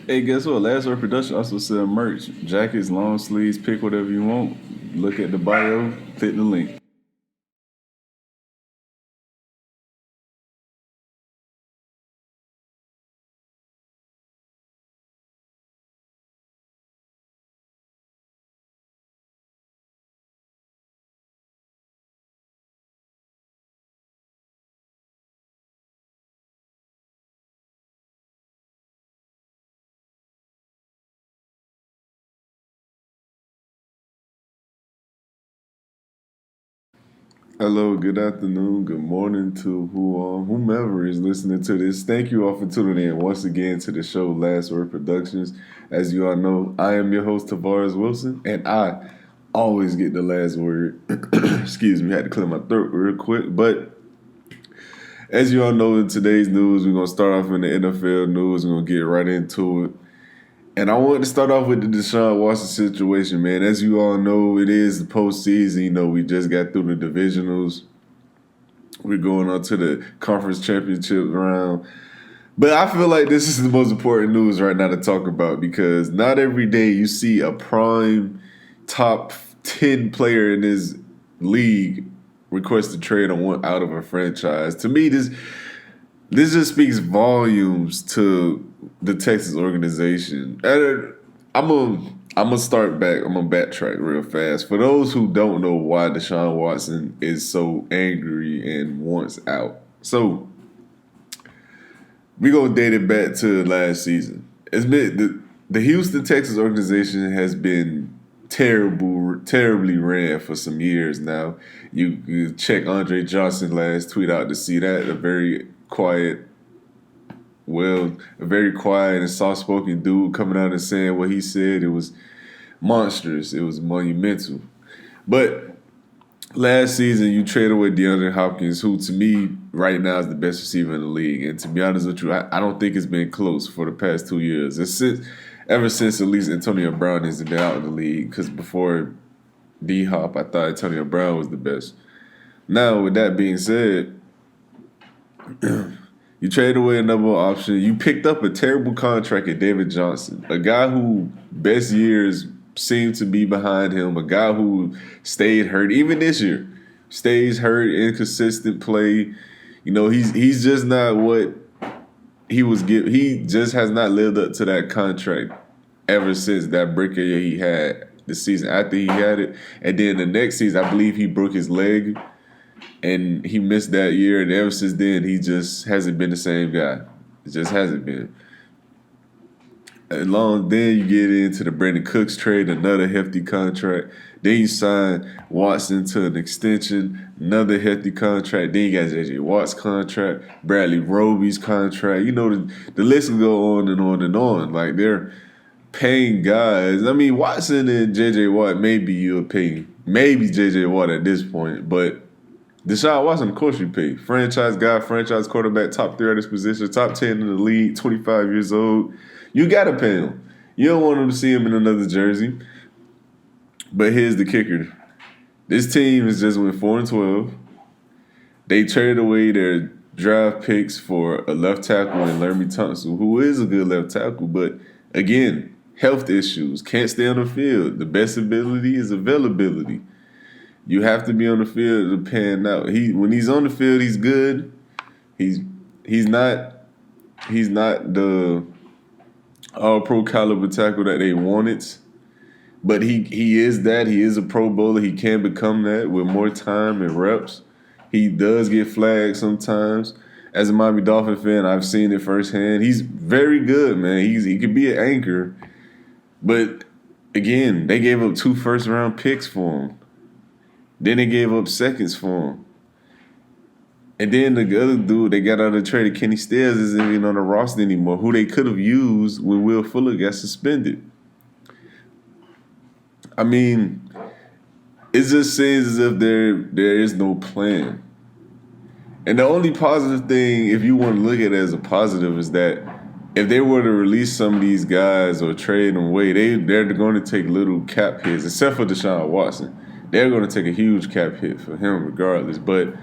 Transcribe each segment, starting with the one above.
Hey, guess what? Last Word Production also sell merch, jackets, long sleeves. Pick whatever you want. Look at the bio. Click the link. Hello, good afternoon, good morning to whomever is listening to this. Thank you all for tuning in once again to the show Last Word Productions. As you all know, I am your host Tavares Wilson, and I always get the last word. Excuse me, had to clear my throat real quick. But as you all know, in today's news, we're gonna start off in the NFL news. We're gonna get right into it. And I wanted to start off with the Deshaun Watson situation, man. As you all know, it is the postseason. You know, we just got through the divisionals. We're going on to the conference championship round. But I feel like this is the most important news right now to talk about because not every day you see a prime top 10 player in this league request a trade on one out of a franchise. To me, this just speaks volumes to the Texas organization. And I'm gonna start back. I'm gonna backtrack real fast. For those who don't know why Deshaun Watson is so angry and wants out, so we gonna date it back to last season. It's been the Houston Texas organization has been terribly ran for some years now. You check Andre Johnson last tweet out to see that a very quiet and soft spoken dude coming out and saying what he said. It was monstrous. It was monumental. But last season, you traded away DeAndre Hopkins, who to me right now is the best receiver in the league. And to be honest with you, I don't think it's been close for the past 2 years. Ever since at least Antonio Brown has been out of the league. Because before D Hop, I thought Antonio Brown was the best. Now, with that being said, you traded away a number of options. You picked up a terrible contract at David Johnson, a guy who best years seemed to be behind him, a guy who stayed hurt even this year, stays hurt, inconsistent play. You know, he's just not what he was given. He just has not lived up to that contract ever since that break year he had the season after he had it, and then the next season I believe he broke his leg and he missed that year, and ever since then, he just hasn't been the same guy. It just hasn't been. Along then, you get into the Brandon Cooks trade, another hefty contract. Then you sign Watson to an extension, another hefty contract. Then you got J.J. Watt's contract, Bradley Roby's contract. You know, the list will go on and on and on. Like, they're paying guys. I mean, Watson and J.J. Watt, maybe you'll pay. Maybe J.J. Watt at this point, but Deshaun Watson, of course you pay. Franchise guy, franchise quarterback, top 3 at his position, top 10 in the league, 25 years old. You got to pay him. You don't want him to see him in another jersey. But here's the kicker. This team has just went 4-12. They traded away their draft picks for a left tackle in Laramie Tunsil, who is a good left tackle, but again, health issues, can't stay on the field. The best ability is availability. You have to be on the field to pan out. When he's on the field, he's good. He's not the all pro caliber tackle that they wanted. But he is that. He is a pro bowler. He can become that with more time and reps. He does get flagged sometimes. As a Miami Dolphin fan, I've seen it firsthand. He's very good, man. He could be an anchor. But again, they gave up 2 first-round picks for him. Then they gave up seconds for him. And then the other dude they got out of the trade, Kenny Stills, isn't even on the roster anymore, who they could have used when Will Fuller got suspended. I mean, it just seems as if there is no plan. And the only positive thing, if you want to look at it as a positive, is that if they were to release some of these guys or trade them away, they're going to take little cap hits, except for Deshaun Watson. They're going to take a huge cap hit for him regardless. But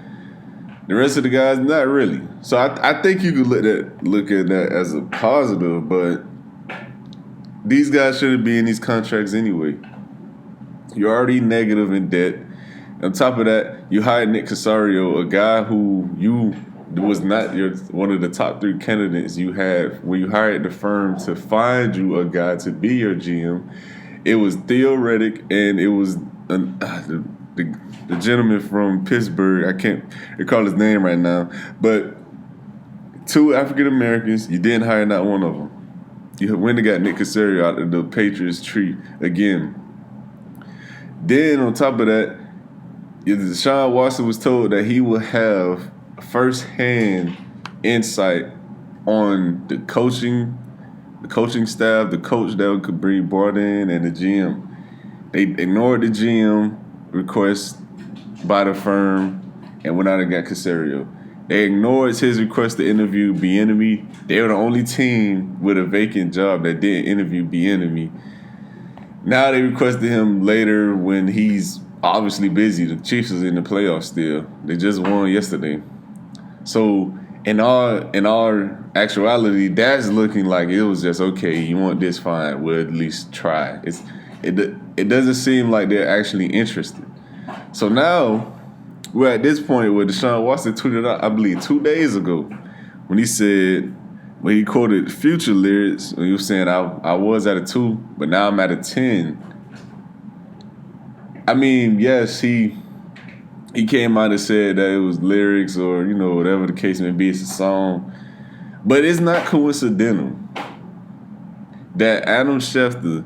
the rest of the guys, not really. So I think you could look at that as a positive, but these guys shouldn't be in these contracts anyway. You're already negative in debt. On top of that, you hired Nick Casario, a guy who you was not one of the top 3 candidates you had when you hired the firm to find you a guy to be your GM. It was Theo Reddick and it was the gentleman from Pittsburgh. I can't recall his name right now, but 2 African Americans. You didn't hire not one of them. You went and got Nick Casario out of the Patriots tree again. Then on top of that, Deshaun Watson was told that he would have first-hand insight on the coaching staff, the coach that could be brought in, and the GM. They ignored the GM request by the firm and went out and got Casario. They ignored his request to interview Bieniemy. They were the only team with a vacant job that didn't interview Bieniemy. Now they requested him later when he's obviously busy. The Chiefs is in the playoffs still. They just won yesterday. So in our actuality, that's looking like it was just okay. You want this, fine. We'll at least try. It doesn't seem like they're actually interested. So now we're at this point where Deshaun Watson tweeted out, I believe 2 days ago, when he quoted Future lyrics, when he was saying I was at a 2, but now I'm at a 10. I mean, yes, he came out and said that it was lyrics or, whatever the case may be, it's a song. But it's not coincidental that Adam Schefter,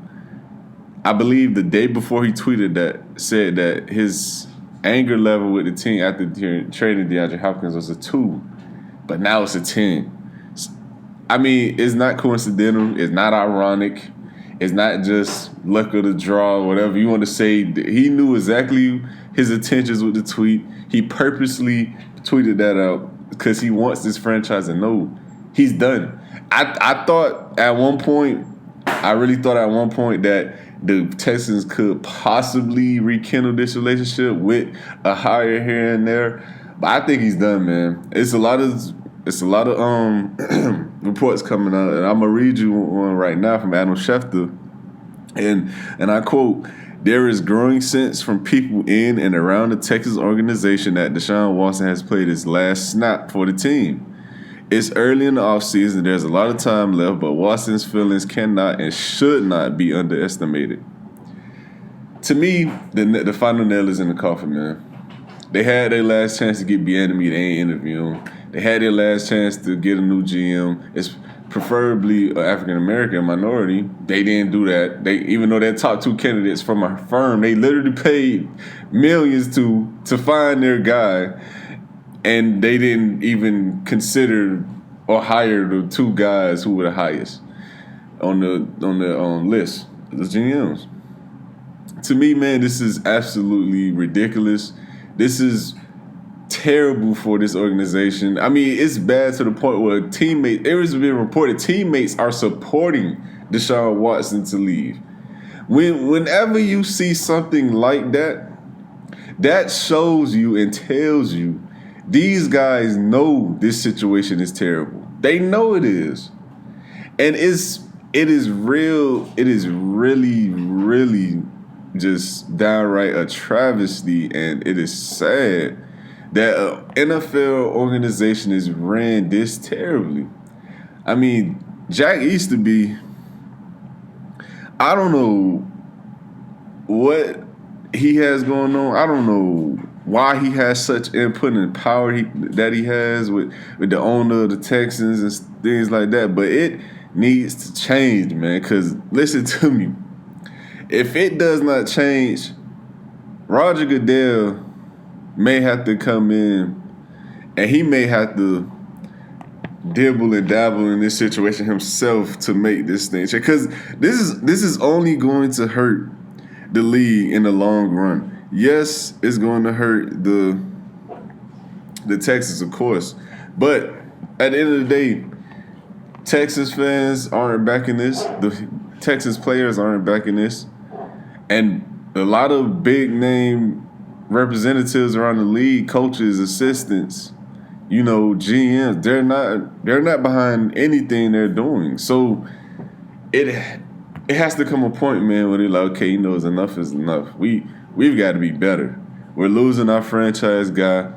I believe the day before he tweeted that, said that his anger level with the team after trading DeAndre Hopkins was a 2, but now it's a 10. I mean, it's not coincidental. It's not ironic. It's not just luck of the draw, whatever you want to say. He knew exactly his intentions with the tweet. He purposely tweeted that out because he wants this franchise to know he's done. I thought at one point, I really thought at one point that the Texans could possibly rekindle this relationship with a hire here and there. But I think he's done, man. It's a lot of reports coming out, and I'm gonna read you one right now from Adam Schefter, and I quote: "There is growing sense from people in and around the Texas organization that Deshaun Watson has played his last snap for the team. It's early in the offseason, there's a lot of time left, but Watson's feelings cannot and should not be underestimated." To me, the final nail is in the coffin, man. They had their last chance to get Bieniemy. They ain't interview him. They had their last chance to get a new GM. It's preferably an African-American minority. They didn't do that. Even though they're top 2 candidates from a firm, they literally paid millions to find their guy, and they didn't even consider or hire the 2 guys who were the highest on the list, the GMs. To me, man, this is absolutely ridiculous. This is terrible for this organization. I mean, it's bad to the point where teammates, it has been reported, teammates are supporting Deshaun Watson to leave. Whenever you see something like that, that shows you and tells you these guys know this situation is terrible. They know it is. And it is really, really just downright a travesty, and it is sad that an NFL organization is ran this terribly. I mean, Jack Easterby, I don't know what he has going on. I don't know why he has such input and power that he has with the owner of the Texans and things like that. But it needs to change, man, because listen to me. If it does not change, Roger Goodell may have to come in and he may have to dibble and dabble in this situation himself to make this thing change. Because this is only going to hurt the league in the long run. Yes, it's going to hurt the Texans, of course. But at the end of the day, Texas fans aren't backing this. The Texas players aren't backing this. And a lot of big name representatives around the league, coaches, assistants, GMs, they're not behind anything they're doing. So it has to come a point, man, where they're like, okay, enough is enough. We've got to be better. We're losing our franchise guy.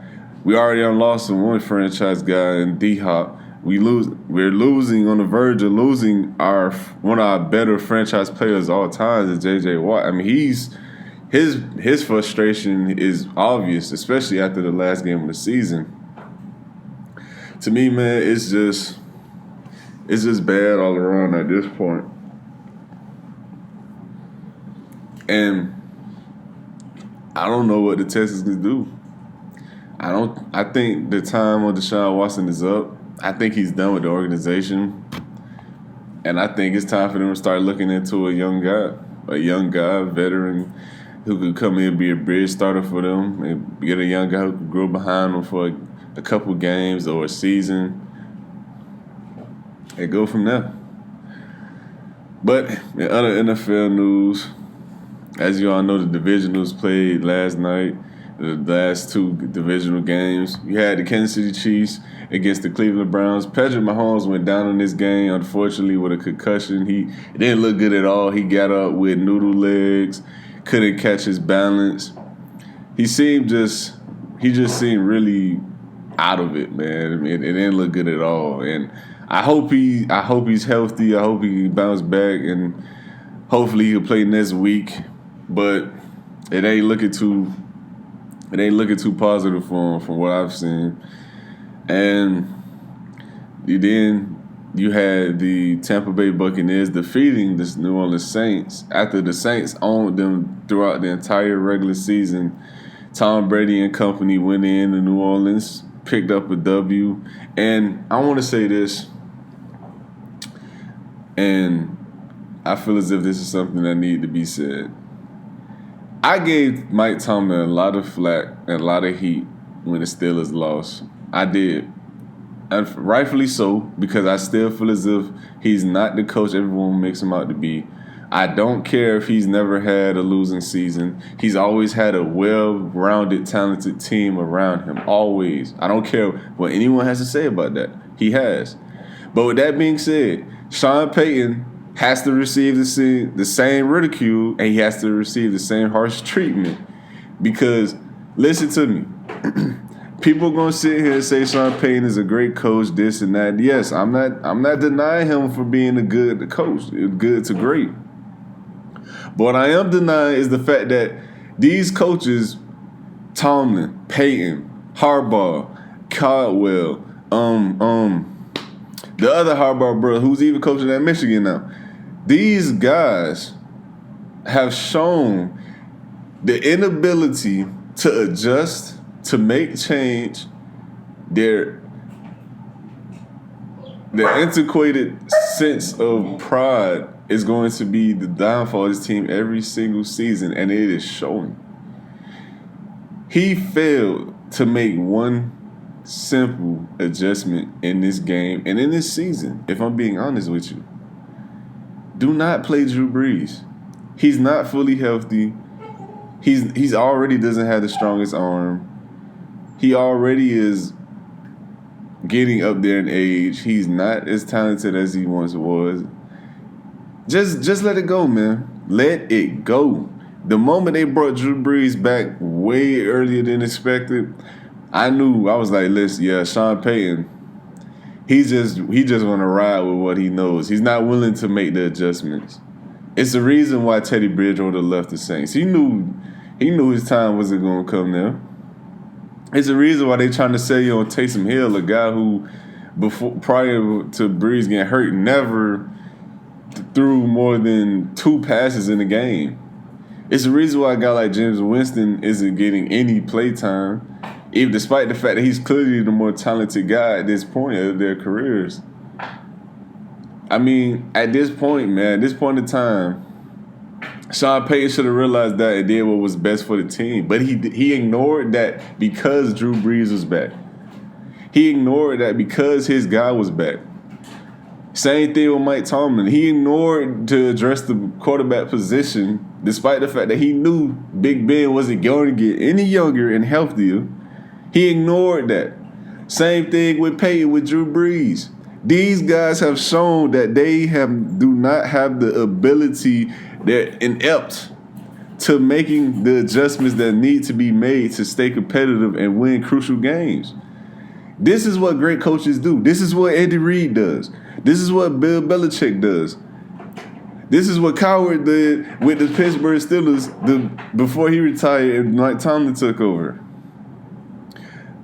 We already lost one franchise guy in D-Hop. We're losing on the verge of losing one of our better franchise players of all times is J.J. Watt. I mean, his frustration is obvious, especially after the last game of the season. To me, man, it's just bad all around at this point. And I don't know what the Texans can do. I think the time of Deshaun Watson is up. I think he's done with the organization. And I think it's time for them to start looking into a young guy, veteran, who could come in and be a bridge starter for them and get a young guy who could grow behind them for a couple games or a season and go from there. But in other NFL news, as you all know, the divisionals played last night, the last two divisional games. You had the Kansas City Chiefs against the Cleveland Browns. Patrick Mahomes went down in this game, unfortunately, with a concussion. He didn't look good at all. He got up with noodle legs, couldn't catch his balance. He just seemed really out of it, man. It didn't look good at all. And I hope he's healthy. I hope he can bounce back, and hopefully he'll play next week. But it ain't looking too positive for him from what I've seen. And then you had the Tampa Bay Buccaneers defeating the New Orleans Saints after the Saints owned them throughout the entire regular season. Tom Brady and company went in to New Orleans, picked up a W. And I want to say this, and I feel as if this is something that needs to be said. I gave Mike Tomlin a lot of flack and a lot of heat when the Steelers lost. I did. And rightfully so, because I still feel as if he's not the coach everyone makes him out to be. I don't care if he's never had a losing season. He's always had a well-rounded, talented team around him. Always. I don't care what anyone has to say about that. He has. But with that being said, Sean Payton has to receive the same ridicule, and he has to receive the same harsh treatment. Because, listen to me, people are gonna sit here and say Sean Payton is a great coach, this and that. Yes, I'm not denying him for being a good coach, good to great. But what I am denying is the fact that these coaches, Tomlin, Payton, Harbaugh, Caldwell, the other Harbaugh brother, who's even coaching at Michigan now, these guys have shown the inability to adjust, to make change. Their antiquated sense of pride is going to be the downfall of this team every single season, and it is showing. He failed to make one simple adjustment in this game and in this season, if I'm being honest with you. Do not play Drew Brees. He's not fully healthy. He's already doesn't have the strongest arm. He already is getting up there in age. He's not as talented as he once was. Just let it go, man. Let it go. The moment they brought Drew Brees back way earlier than expected, I was like, listen, yeah, Sean Payton, he just want to ride with what he knows. He's not willing to make the adjustments. It's the reason why Teddy Bridgewater left the Saints. He knew his time wasn't going to come there. It's the reason why they trying to sell you on Taysom Hill, a guy who, prior to Brees getting hurt, never threw more than 2 passes in a game. It's the reason why a guy like James Winston isn't getting any play time, even despite the fact that he's clearly the more talented guy at this point of their careers. I mean, at this point, man, at this point in time, Sean Payton should have realized that and did what was best for the team. But he ignored that because Drew Brees was back. He ignored that because his guy was back. Same thing with Mike Tomlin. He ignored to address the quarterback position despite the fact that he knew Big Ben wasn't going to get any younger and healthier. He ignored that. Same thing with Payton with Drew Brees. These guys have shown that they do not have the ability. They're inept to making the adjustments that need to be made to stay competitive and win crucial games. This is what great coaches do. This is what Andy Reid does. This is what Bill Belichick does. This is what Coward did with the Pittsburgh Steelers before he retired and Mike Tomlin took over.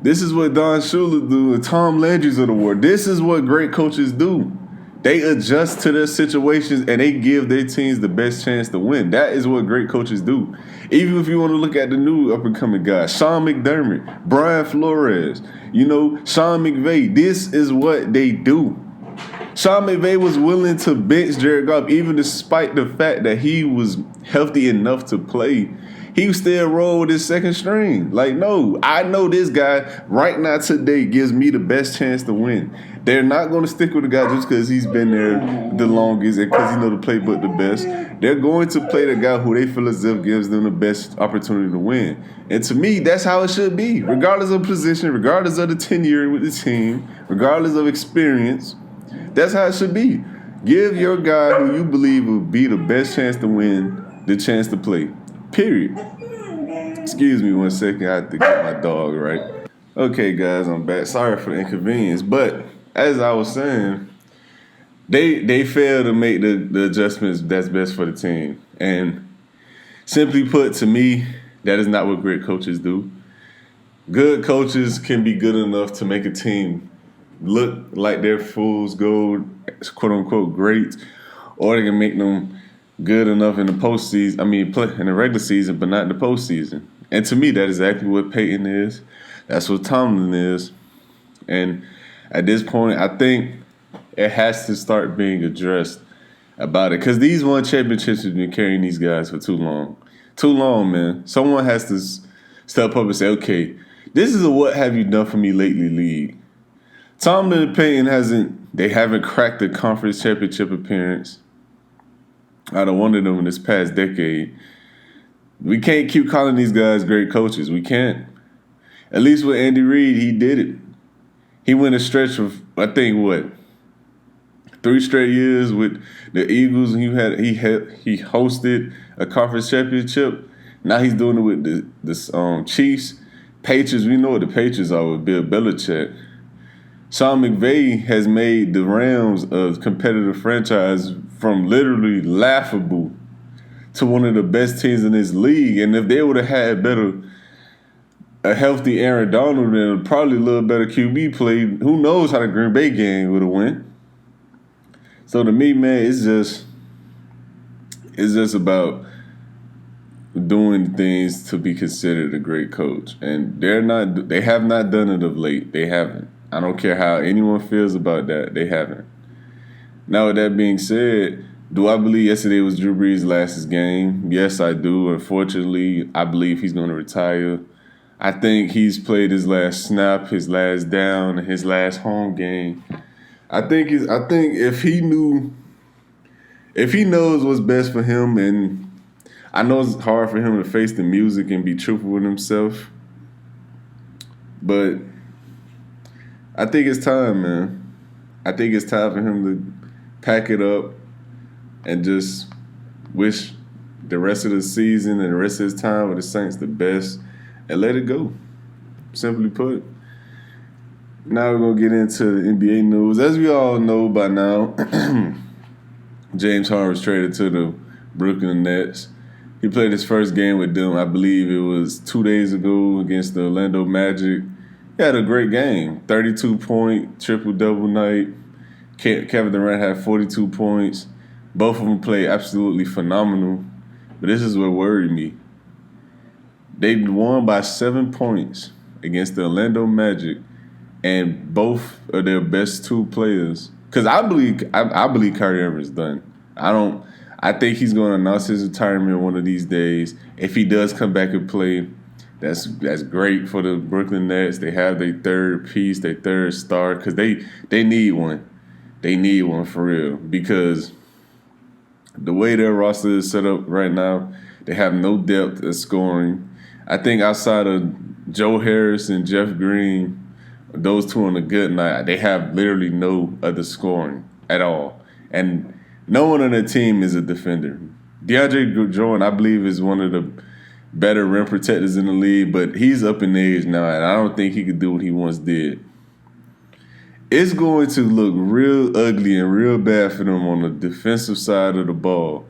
This is what Don Shula do and Tom Landry's of the world. This is what great coaches do. They adjust to their situations and they give their teams the best chance to win. That is what great coaches do. Even if you want to look at the new up-and-coming guys, Sean McDermott, Brian Flores, Sean McVay, this is what they do. Sean McVay was willing to bench Jared Goff even despite the fact that he was healthy enough to play. He still rolled with his second string. Like, no, I know this guy right now today gives me the best chance to win. They're not going to stick with the guy just because he's been there the longest and because he know the playbook the best. They're going to play the guy who they feel as if gives them the best opportunity to win. And to me, that's how it should be. Regardless of position, regardless of the tenure with the team, regardless of experience, that's how it should be. Give your guy who you believe will be the best chance to win the chance to play. Period. Excuse me 1 second. I have to get my dog right. Okay, guys, I'm back. Sorry for the inconvenience. But as I was saying, they fail to make the adjustments that's best for the team. And simply put, to me, that is not what great coaches do. Good coaches can be good enough to make a team look like they're fool's gold, quote-unquote great, or they can make them good enough in the postseason. In the regular season, but not in the postseason. And to me, that's exactly what Peyton is. That's what Tomlin is. And at this point, I think it has to start being addressed about it. Because these one championships have been carrying these guys for too long. Too long, man. Someone has to step up and say, okay, this is a what have you done for me lately league. Tomlin and Peyton haven't cracked the conference championship appearance out of one of them in this past decade. We can't keep calling these guys great coaches. We can't. At least with Andy Reid, he did it. He went a stretch of, I think, 3 straight years with the Eagles, and he hosted a conference championship. Now he's doing it with the Chiefs. Patriots, we know what the Patriots are with Bill Belichick. Sean McVay has made the Rams a competitive franchise from literally laughable to one of the best teams in this league. And if they would have had a healthy Aaron Donald and probably a little better QB play, who knows how the Green Bay game would have went. So to me, man, it's just about doing things to be considered a great coach. And they have not done it of late. They haven't. I don't care how anyone feels about that. They haven't. Now, with that being said, do I believe yesterday was Drew Brees' last game? Yes, I do. Unfortunately, I believe he's going to retire. I think he's played his last snap, his last down, his last home game. I think if he knows what's best for him, and I know it's hard for him to face the music and be truthful with himself, but I think it's time, man. I think it's time for him to pack it up and just wish the rest of the season and the rest of his time with the Saints the best and let it go. Simply put. Now we're going to get into the NBA news. As we all know by now, James Harden was traded to the Brooklyn Nets. He played his first game with them, I believe it was 2 days ago against the Orlando Magic. He had a great game, 32-point, triple-double night. Kevin Durant had 42 points. Both of them played absolutely phenomenal. But this is what worried me. They won by 7 points against the Orlando Magic, and both of their best 2 players. Because I believe Kyrie Irving is done. I think he's going to announce his retirement one of these days. If he does come back and play, that's great for the Brooklyn Nets. They have their third piece, their third star, because they need one. They need one for real, because the way their roster is set up right now, they have no depth at scoring. I think outside of Joe Harris and Jeff Green, those two on a good night, they have literally no other scoring at all. And no one on the team is a defender. DeAndre Jordan, I believe, is one of the better rim protectors in the league, but he's up in age now, and I don't think he could do what he once did. It's going to look real ugly and real bad for them on the defensive side of the ball.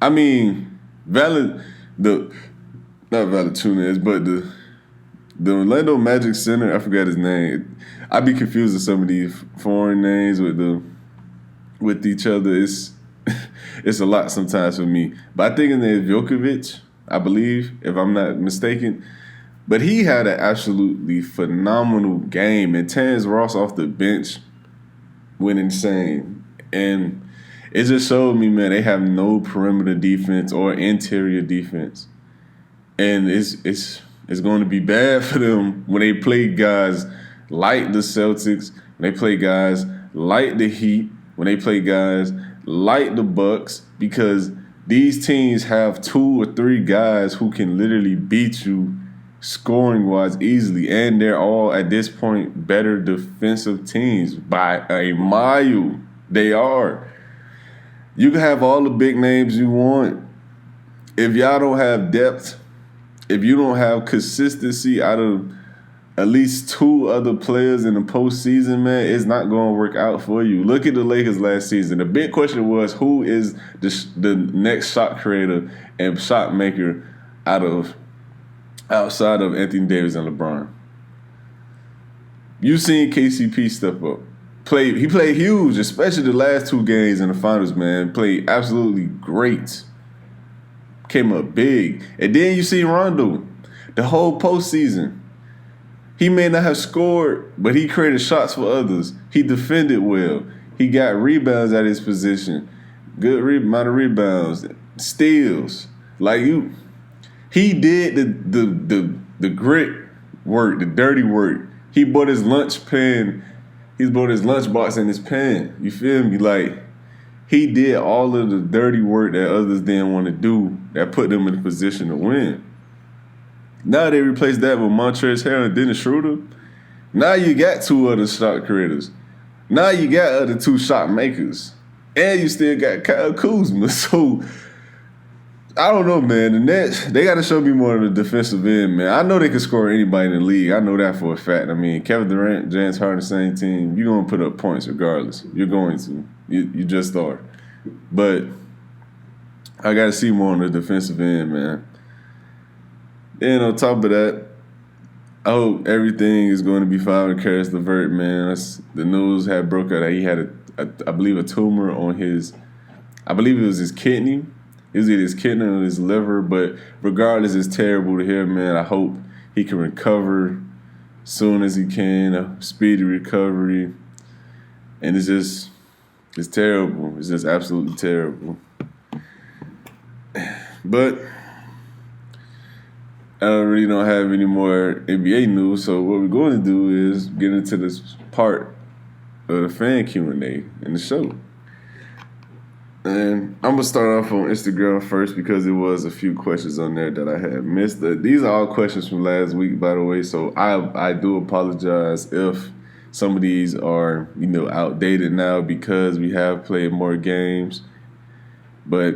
I mean, not Valanciunas, but the Orlando Magic center, I forgot his name. I'd be confused with some of these foreign names with each other. It's a lot sometimes for me. But I think his name is Vukovic, I believe, if I'm not mistaken. But he had an absolutely phenomenal game, and Terrence Ross off the bench went insane. And it just showed me, man, they have no perimeter defense or interior defense. And it's going to be bad for them when they play guys like the Celtics, when they play guys like the Heat, when they play guys like the Bucks, because these teams have 2 or 3 guys who can literally beat you scoring-wise easily, and they're all, at this point, better defensive teams by a mile. They are. You can have all the big names you want. If y'all don't have depth, if you don't have consistency out of at least 2 other players in the postseason, man, it's not going to work out for you. Look at the Lakers last season. The big question was, who is the next shot creator and shot maker outside of Anthony Davis and LeBron? You seen KCP step up. He played huge, especially the last 2 games in the finals, man. Played absolutely great. Came up big. And then you see Rondo, the whole postseason. He may not have scored, but he created shots for others. He defended well. He got rebounds at his position. Good amount of rebounds. Steals. He did the grit work, the dirty work. He bought his lunch pen. He bought his lunchbox and his pen. You feel me? Like, he did all of the dirty work that others didn't want to do that put them in a position to win. Now they replaced that with Montrezl Harrell and Dennis Schroeder. Now you got 2 other shot creators. Now you got other 2 shot makers. And you still got Kyle Kuzma. So, I don't know, man. The Nets, they got to show me more of the defensive end, man. I know they can score anybody in the league. I know that for a fact. I mean, Kevin Durant, James Harden, the same team. You're going to put up points regardless. You're going to. You just are. But I got to see more on the defensive end, man. And on top of that, I hope everything is going to be fine with Caris LeVert, man. The news had broke out that he had, I believe, a tumor on I believe it was his kidney. It was either his kidney or his liver. But regardless, it's terrible to hear, man. I hope he can recover soon as he can, a speedy recovery. And it's terrible. It's just absolutely terrible. But I really don't have any more NBA news, so what we're going to do is get into this part of the fan Q&A in the show. And I'm going to start off on Instagram first because there was a few questions on there that I had missed. These are all questions from last week, by the way, so I do apologize if some of these are, outdated now because we have played more games. But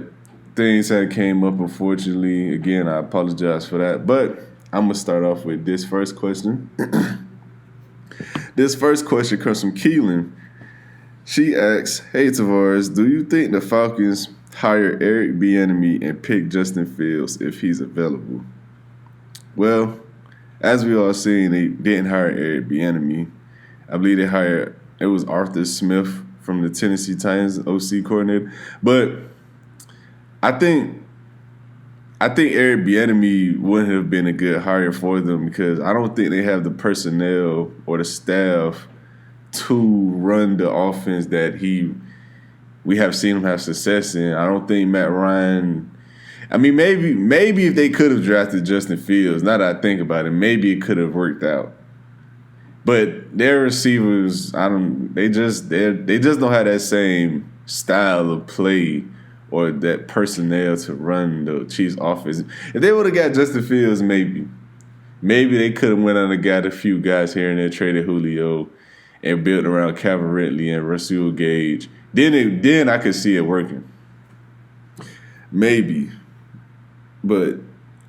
things that came up, unfortunately. Again, I apologize for that. But I'm going to start off with this first question. This first question comes from Keelan. She asks, "Hey, Tavares, do you think the Falcons hire Eric Bieniemy and pick Justin Fields if he's available?" Well, as we all seen, they didn't hire Eric Bieniemy. I believe it was Arthur Smith from the Tennessee Titans, OC coordinator. But I think Eric Bieniemy wouldn't have been a good hire for them because I don't think they have the personnel or the staff to run the offense that we have seen him have success in. I don't think Matt Ryan. I mean, maybe if they could have drafted Justin Fields, now that I think about it, maybe it could have worked out. But their receivers, they just don't have that same style of play or that personnel to run the Chiefs offense. If they would have got Justin Fields, maybe. Maybe they could have went out and got a few guys here and there, traded Julio, and built around Calvin Ridley and Russell Gage. Then I could see it working. Maybe. But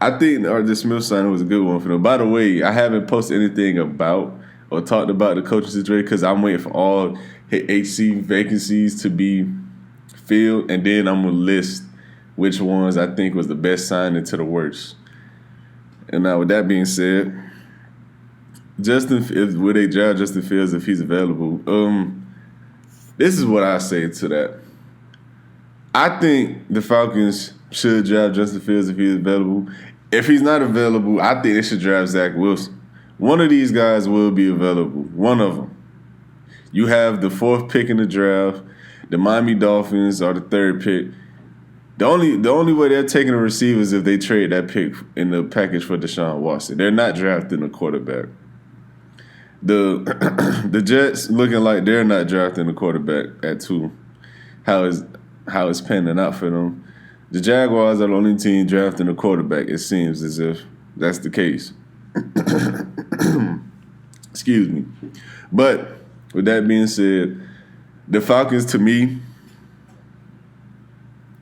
I think Arthur Smith signing was a good one for them. By the way, I haven't posted anything about or talked about the coaching situation because I'm waiting for all HC vacancies to be filled, and then I'm going to list which ones I think was the best signing to the worst. And now with that being said, would they draft Justin Fields if he's available? This is what I say to that. I think the Falcons should draft Justin Fields if he's available. If he's not available, I think they should draft Zach Wilson. One of these guys will be available. One of them. You have the 4th pick in the draft. The Miami Dolphins are the 3rd pick. The only way they're taking a receiver is if they trade that pick in the package for Deshaun Watson. They're not drafting a quarterback. The Jets looking like they're not drafting a quarterback at 2. How it's panning out for them. The Jaguars are the only team drafting a quarterback, it seems as if that's the case. Excuse me. But with that being said, the Falcons, to me,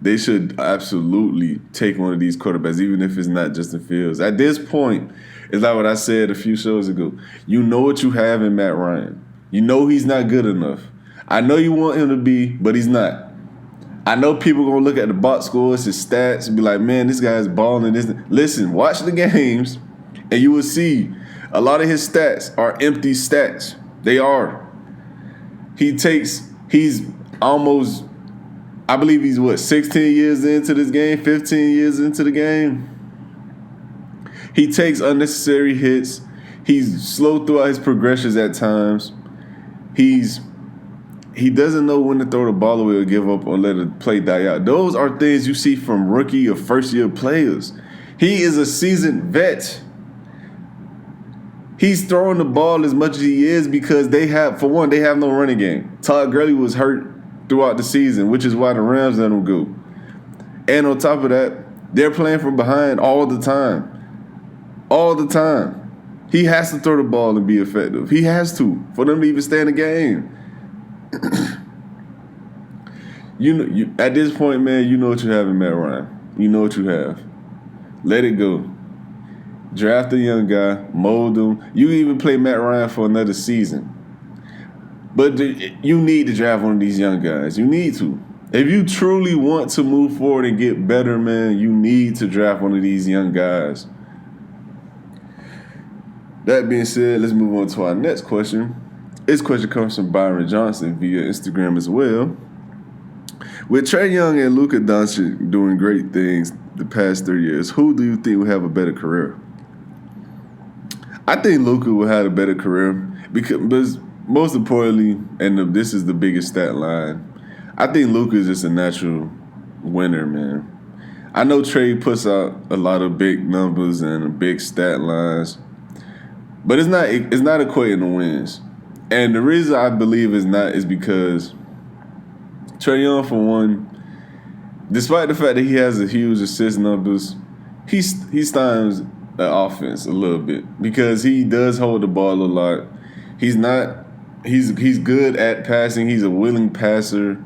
they should absolutely take one of these quarterbacks, even if it's not Justin Fields. At this point, it's like what I said a few shows ago. You know what you have in Matt Ryan. You know he's not good enough. I know you want him to be, but he's not. I know people are going to look at the box scores, his stats, and be like, man, this guy's balling. Listen, watch the games, and you will see a lot of his stats are empty stats. They are. He's almost, I believe he's 16 years into this game, 15 years into the game. He takes unnecessary hits. He's slow throughout his progressions at times. He doesn't know when to throw the ball away or give up or let the play die out. Those are things you see from rookie or first-year players. He is a seasoned vet. He's throwing the ball as much as he is because they have no running game. Todd Gurley was hurt throughout the season, which is why the Rams let him go. And on top of that, they're playing from behind all the time. All the time. He has to throw the ball and be effective. He has to for them to even stay in the game. At this point, man, you know what you have in Matt Ryan. You know what you have. Let it go. Draft a young guy, mold him. You even play Matt Ryan for another season. But you need to draft one of these young guys. You need to. If you truly want to move forward and get better, man, you need to draft one of these young guys. That being said, let's move on to our next question. This question comes from Byron Johnson via Instagram as well. With Trae Young and Luka Doncic doing great things the past 3 years, who do you think will have a better career? I think Luka will have a better career because most importantly, and this is the biggest stat line, I think Luka is just a natural winner, man. I know Trae puts out a lot of big numbers and big stat lines, but it's not equating to wins. And the reason I believe it's not is because Trae Young, for one, despite the fact that he has a huge assist numbers, he stymies the offense a little bit because he does hold the ball a lot. He's good at passing. He's a willing passer,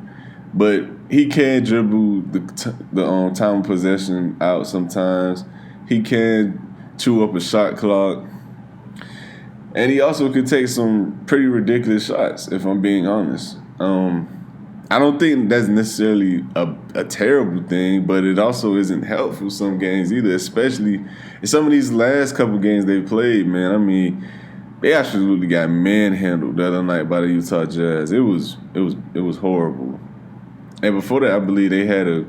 but he can dribble the time of possession out sometimes. He can chew up a shot clock. And he also could take some pretty ridiculous shots, if I'm being honest. I don't think that's necessarily a terrible thing, but it also isn't helpful some games either, especially in some of these last couple games they played, man. I mean, they absolutely got manhandled the other night by the Utah Jazz. It was horrible. And before that, I believe they had a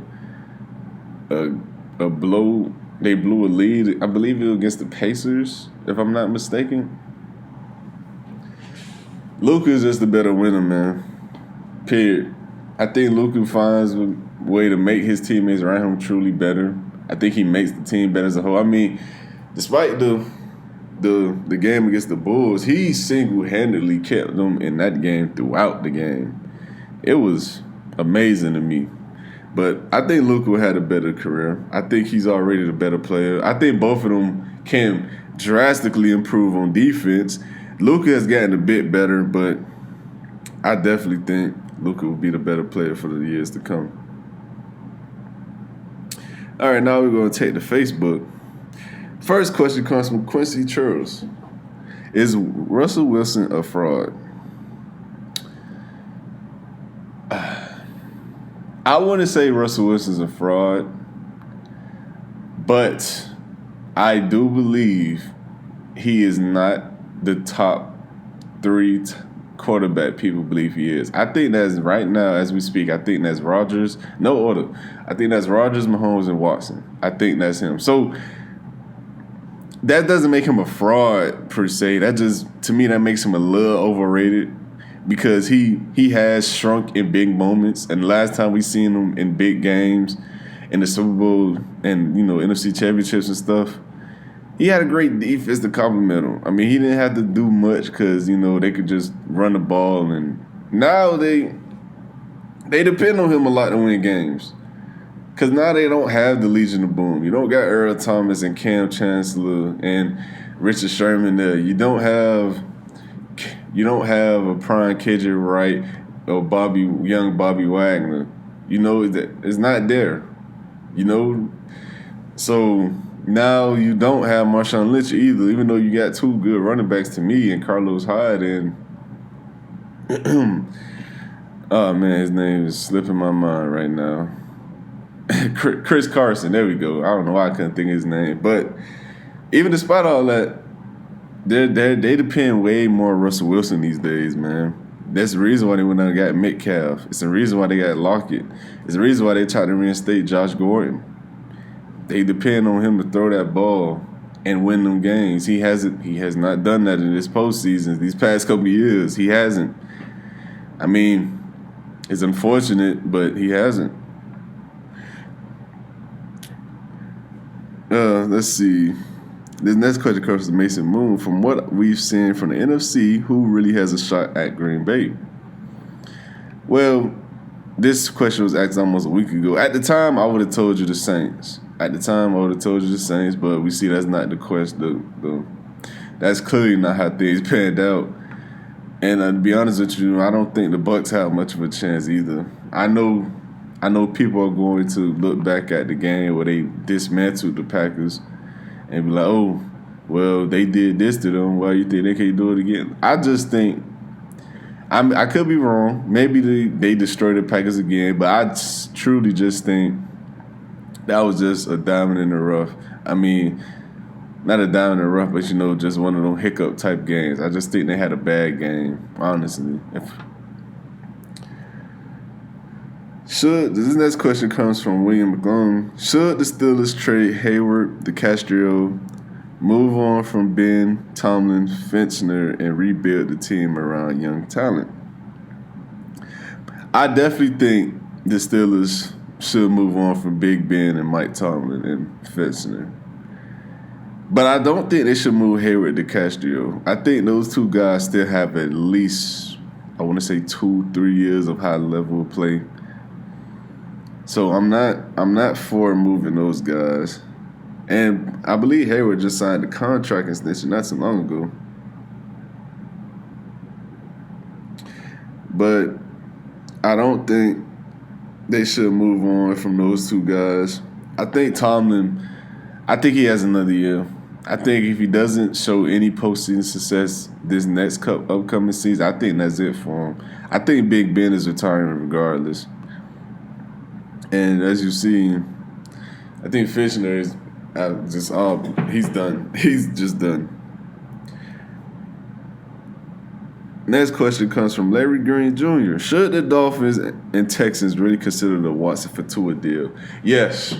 blow. They blew a lead. I believe it was against the Pacers, if I'm not mistaken. Luka is just the better winner, man. Period. I think Luka finds a way to make his teammates around him truly better. I think he makes the team better as a whole. I mean, despite the game against the Bulls, he single-handedly kept them in that game throughout the game. It was amazing to me. But I think Luka had a better career. I think he's already the better player. I think both of them can drastically improve on defense. Luka has gotten a bit better, but I definitely think Luka will be the better player for the years to come. All right, now we're going to take to Facebook. First question comes from Quincy Churls. Is Russell Wilson a fraud? I wouldn't say Russell Wilson's a fraud, but I do believe he is not the top 3 quarterback people believe he is. I think that's right now as we speak. I think that's Rodgers. No order. I think that's Rodgers, Mahomes, and Watson. I think that's him. So that doesn't make him a fraud per se. That just, to me, that makes him a little overrated because he has shrunk in big moments. And the last time we seen him in big games, in the Super Bowl and NFC championships and stuff, he had a great defense to complement him. I mean, he didn't have to do much because, they could just run the ball. And now they depend on him a lot to win games. Because now they don't have the Legion of Boom. You don't got Earl Thomas and Cam Chancellor and Richard Sherman there. You don't have a prime KJ Wright or young Bobby Wagner. It's not there. So now you don't have Marshawn Lynch either, even though you got 2 good running backs to me and Carlos Hyde and oh man, his name is slipping my mind right now. Chris Carson, there we go. I don't know why I couldn't think of his name. But even despite all that, they depend way more on Russell Wilson these days, man. That's the reason why they went out and got Metcalf. It's the reason why they got Lockett. It's the reason why they tried to reinstate Josh Gordon. They depend on him to throw that ball and win them games. He has not done that in this postseason. These past couple of years, he hasn't. I mean, it's unfortunate, but he hasn't. Let's see. This next question comes from Mason Moon. From what we've seen from the NFC, who really has a shot at Green Bay? Well, this question was asked almost a week ago. At the time, I would have told you the Saints. But we see that's not the question. That's clearly not how things panned out. And to be honest with you, I don't think the Bucs have much of a chance either. I know people are going to look back at the game where they dismantled the Packers and be like, oh, well, they did this to them. Why you think they can't do it again? I just think, I could be wrong. Maybe they destroyed the Packers again, but I truly just think that was just a diamond in the rough. I mean, not a diamond in the rough, but, just one of them hiccup type games. I just think they had a bad game, honestly. This next question comes from William McClung. Should the Steelers trade Hayward, DeCastro, move on from Ben, Tomlin, Finchner, and rebuild the team around young talent? I definitely think the Steelers should move on from Big Ben and Mike Tomlin and Finchner. But I don't think they should move Hayward, DeCastro. I think those 2 guys still have at least, I want to say 2-3 years of high level play. So I'm not for moving those guys. And I believe Hayward just signed a contract extension not so long ago. But I don't think they should move on from those 2 guys. I think Tomlin, he has another year. I think if he doesn't show any postseason success this next upcoming season, I think that's it for him. I think Big Ben is retiring regardless. And as you see, I think Finchner is he's done. He's just done. Next question comes from Larry Green Jr. Should the Dolphins and Texans really consider the Watson for Tua deal? Yes.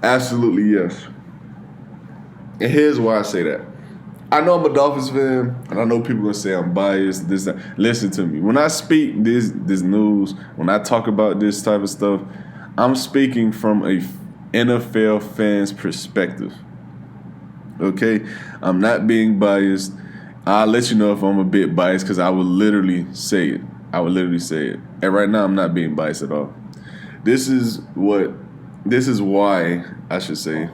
Absolutely yes. And here's why I say that. I know I'm a Dolphins fan, and I know people are going to say I'm biased. Listen to me. When I speak this news, when I talk about this type of stuff, I'm speaking from a NFL fan's perspective. Okay? I'm not being biased. I'll let you know if I'm a bit biased because I will literally say it. And right now, I'm not being biased at all. This is why, I should say,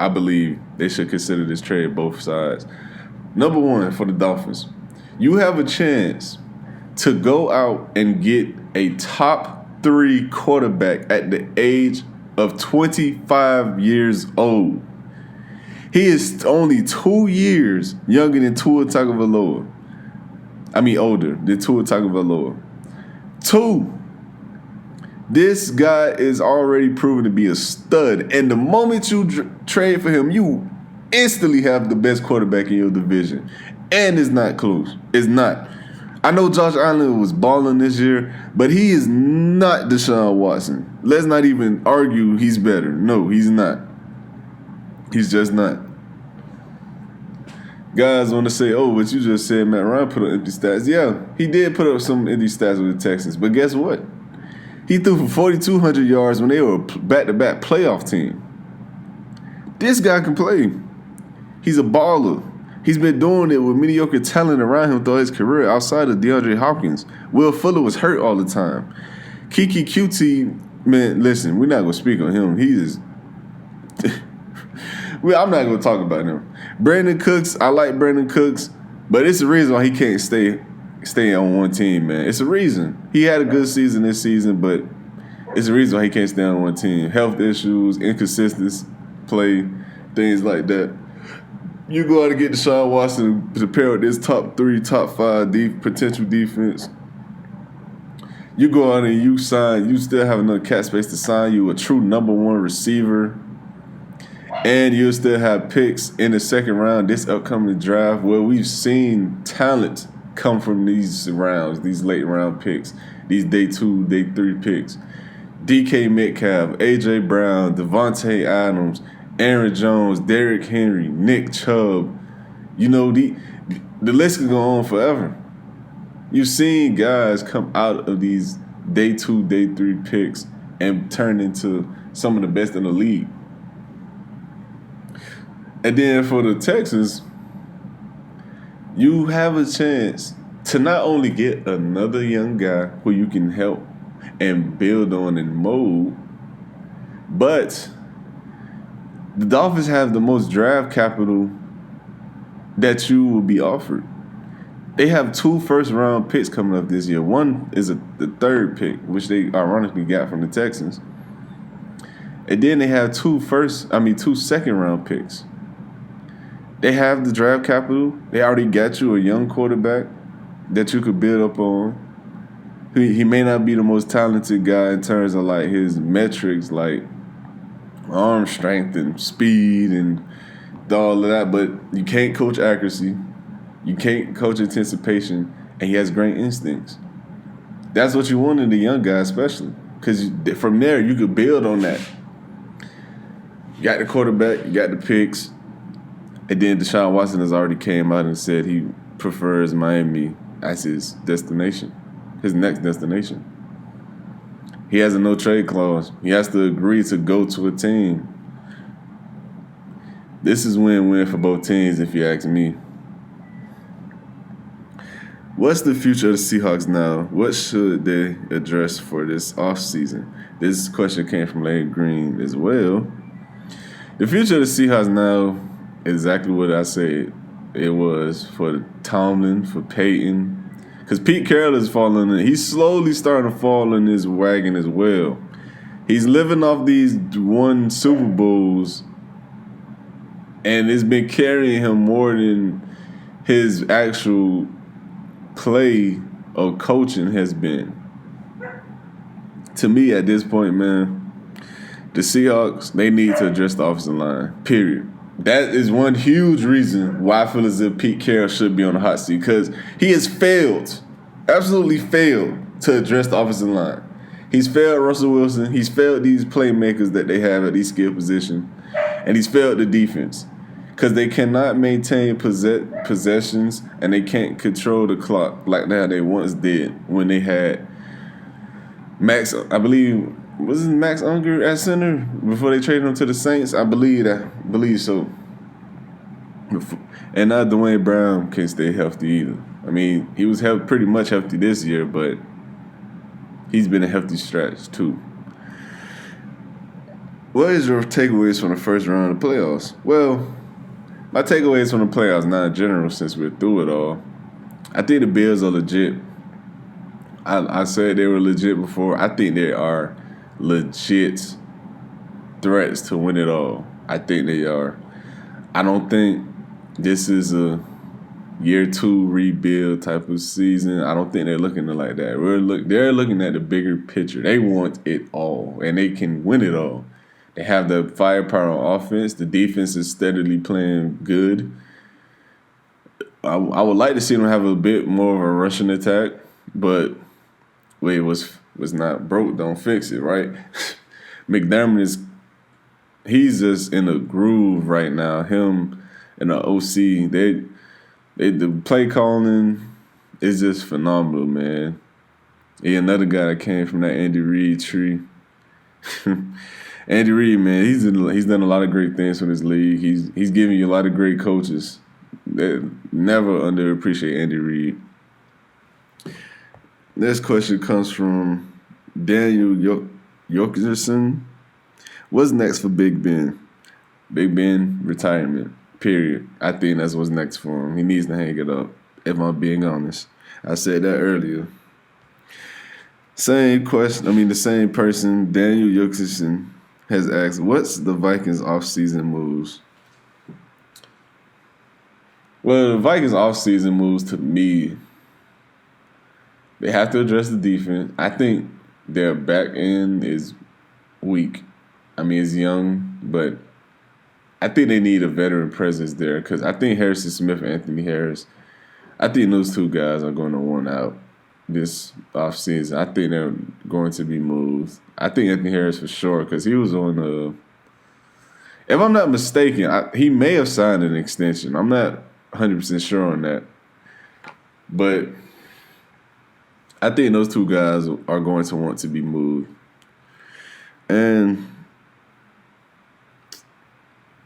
I believe they should consider this trade both sides. Number one, for the Dolphins, you have a chance to go out and get a top 3 quarterback at the age of 25 years old. He is only 2 years younger than Tua Tagovailoa. Older than Tua Tagovailoa. 2, this guy is already proven to be a stud. And the moment you trade for him, you instantly have the best quarterback in your division. And it's not close. It's not. I know Josh Allen was balling this year, but he is not Deshaun Watson. Let's not even argue he's better. No, he's not. He's just not. Guys want to say, oh, but you just said Matt Ryan put up empty stats. Yeah, he did put up some empty stats with the Texans. But guess what? He threw for 4,200 yards when they were a back-to-back playoff team. This guy can play. He's a baller. He's been doing it with mediocre talent around him throughout his career outside of DeAndre Hopkins. Will Fuller was hurt all the time. Kiki QT, man, listen, we're not going to speak on him. He is... I'm not going to talk about him. Brandon Cooks, I like Brandon Cooks, but it's the reason why he can't stay on one team, man. It's a reason. He had a good season this season, but it's the reason why he can't stay on one team. Health issues, inconsistent play, things like that. You go out and get Deshaun Watson to pair with this top 3, top 5 potential defense. You go out and you still have enough cap space to sign you a true number 1 receiver. And you'll still have picks in the second round this upcoming draft where we've seen talent come from these rounds, these late round picks, these day 2, day 3 picks. DK Metcalf, A.J. Brown, Devontae Adams, Aaron Jones, Derrick Henry, Nick Chubb. You know, the list can go on forever. You've seen guys come out of these day 2, day 3 picks and turn into some of the best in the league. And then for the Texans, you have a chance to not only get another young guy who you can help and build on and mold, but the Dolphins have the most draft capital that you will be offered. They have 2 first-round picks coming up this year. One is the 3rd pick, which they ironically got from the Texans. And then they have 2 second-round picks. They have the draft capital. They already got you a young quarterback that you could build up on. He may not be the most talented guy in terms of like his metrics, like arm strength and speed and all of that, but you can't coach accuracy. You can't coach anticipation, and he has great instincts. That's what you want in the young guy, especially, because from there you could build on that. You got the quarterback, you got the picks. And then Deshaun Watson has already came out and said he prefers Miami as his destination, his next destination. He has a no-trade clause. He has to agree to go to a team. This is win-win for both teams, if you ask me. What's the future of the Seahawks now? What should they address for this offseason? This question came from Larry Green as well. The future of the Seahawks now, exactly what I said it was for Tomlin, for Peyton. Because Pete Carroll is falling in. He's slowly starting to fall in his wagon as well. He's living off these 1 Super Bowls, and it's been carrying him more than his actual play of coaching has been. To me, at this point, man, the Seahawks, they need to address the offensive line, period. That is one huge reason why I feel as if Pete Carroll should be on the hot seat, because he has failed, absolutely failed, to address the offensive line. He's failed Russell Wilson. He's failed these playmakers that they have at these skill positions, and he's failed the defense because they cannot maintain possessions and they can't control the clock like that they once did when they had Max, I believe. Wasn't Max Unger at center before they traded him to the Saints? I believe so. And now Dwayne Brown can't stay healthy either. I mean, he was pretty much healthy this year, but he's been a healthy stretch too. What is your takeaways from the first round of the playoffs? Well, my takeaways from the playoffs, not in general, since we're through it all. I think the Bills are legit. I said they were legit before. I think they are legit threats to win it all. I think they are. I don't think this is a year two rebuild type of season. I don't think they're looking at it like that. They're looking at the bigger picture. They want it all, and they can win it all. They have the firepower on offense. The defense is steadily playing good. I would like to see them have a bit more of a rushing attack, but what's not broke, don't fix it, right? McDermott he's just in a groove right now. Him and the OC, the play calling is just phenomenal, man. Another guy that came from that Andy Reid tree. Andy Reid, man, he's done a lot of great things for this league. He's giving you a lot of great coaches. Never underappreciate Andy Reid. Next question comes from Daniel Yorkerson. What's next for Big Ben? Big Ben, retirement, period. I think that's what's next for him. He needs to hang it up, if I'm being honest. I said that earlier. The same person, Daniel Yorkerson, has asked, what's the Vikings offseason moves? Well, the Vikings offseason moves, to me, they have to address the defense. I think their back end is weak. It's young, but I think they need a veteran presence there because I think Harrison Smith and Anthony Harris, I think those two guys are going to want out this offseason. I think they're going to be moved. I think Anthony Harris for sure because he was on if I'm not mistaken, he may have signed an extension. I'm not 100% sure on that. But I think those two guys are going to want to be moved. And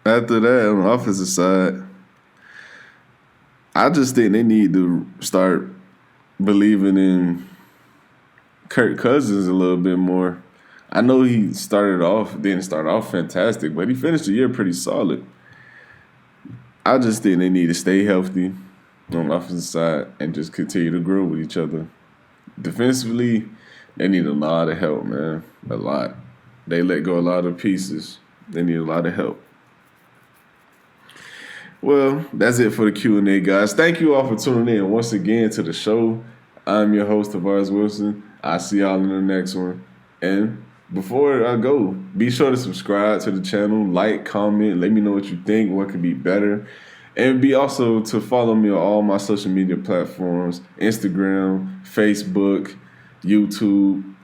after that, on the offensive side, I just think they need to start believing in Kirk Cousins a little bit more. I know he didn't start off fantastic, but he finished the year pretty solid. I just think they need to stay healthy on the offensive side and just continue to grow with each other. Defensively, they need a lot of help, man. A lot. They let go a lot of pieces. They need a lot of help. Well, that's it for the Q&A, guys. Thank you all for tuning in once again to the show. I'm your host, Tavares Wilson. I'll see y'all in the next one. And before I go, be sure to subscribe to the channel, like, comment, let me know what you think, what could be better. And be also to follow me on all my social media platforms, Instagram, Facebook, YouTube,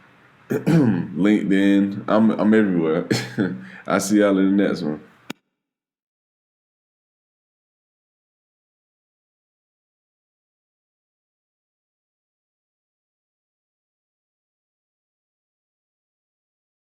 LinkedIn. I'm everywhere. I'll see y'all in the next one.